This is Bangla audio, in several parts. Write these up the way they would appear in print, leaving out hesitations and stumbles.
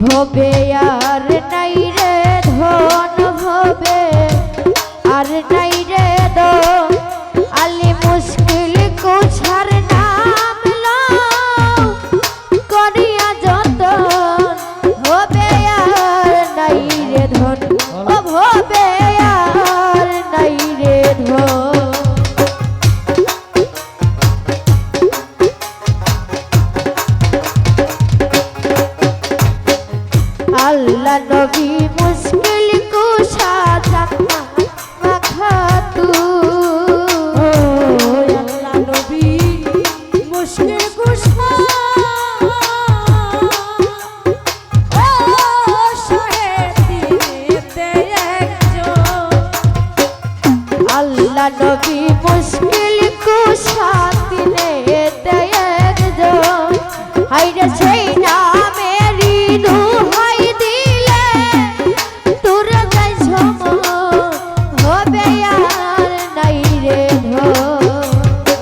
ভবে আর নাই রে ধন ভবে আর নাই রে দো আলি মুশকিল কুছার নাম লও করিয়া যতন ভবে আর নাই রে ধন ও ভবে আর নাই রে ধন আল্লাহ নবী মুশকিল কুশা জান্নাত মাখাতু আল্লাহ নবী মুশকিল কুশা ও শাহেদিতে একজন আল্লাহ নবী মুশকিল কুশা দিনেতে একজন হায়রে সেই নামেরই দোহাই দিলে তোর গায় সময় হবে আর নাই রে ধন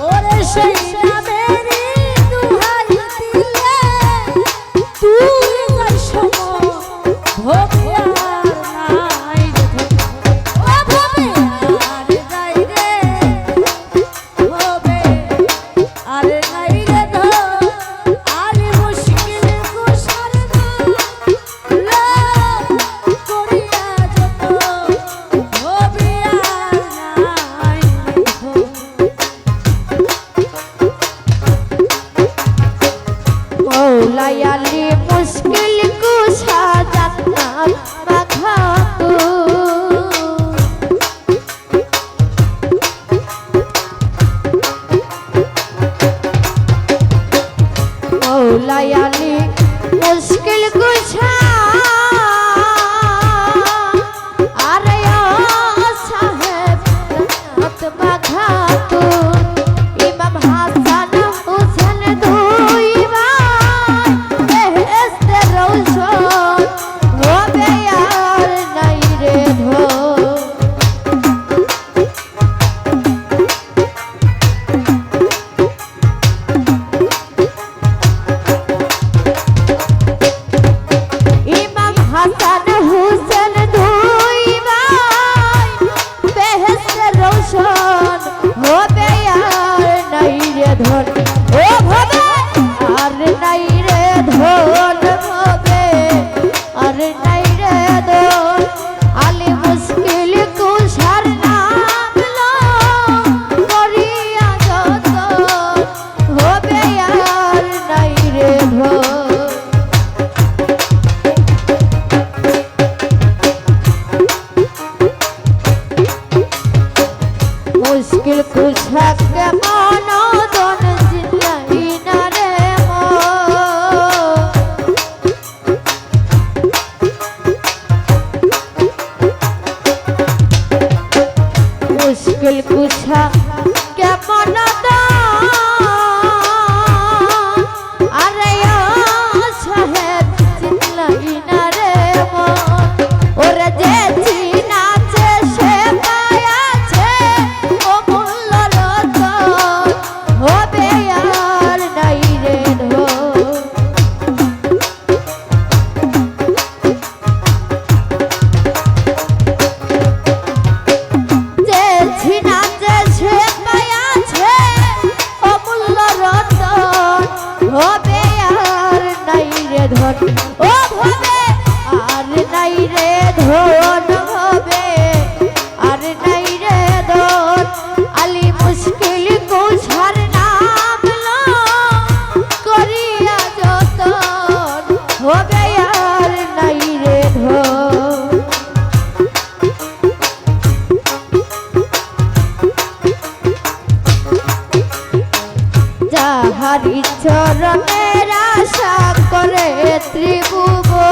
ওরে সেই নামেরই দোহাই দিলে তুই যাই সময় ভবে আর নাই রে ও ভবে আর নাই রে ভবে আর নাই রে আরে মুশকিল কুশার না করিয়া যত ভবে আর নাই মৌলাই আলী মুশকিল কুশা জান্নাত মাখাতু মৌলাই আলী মুশকিল কুশা আরে ও সাহেব জান্নাত মাখাতু ইমাম হাসান হুসেন দুই ভাই বেহেশতে রওশন হবে আর নাই রে ধন ইমাম হাসান হুসেন দুই ভাই বেহেশতে রওশন হবে আর নাই রে ধন ও ভবে আর নাই রে ধন ভবে আর নাই রে ধন আলী মুশকিল কুশার নাম লও করিয়া যতন হবে আর নাই রে ধন মুশকিল কুশা কেমন দন জিলাই না রে মুশকিল কুশা কেমন আরে সাহেব জিলাই না রে ওরে যে চিনাছে সে পায়াছে ও মূল্য রতন হবে আর নাই রে ধন যে চিনাছে সে পায়াছে ও মূল্য রতন হবে আর নাই রে ধন ও ভবে আর নাই রে ধন হবে আর নাই রে ধন আলী মুশকিল কুশার নাম লও করিয়া যতন হবে আর নাই রে ধন যাহারি চরণের আশা করে ত্রিভুবন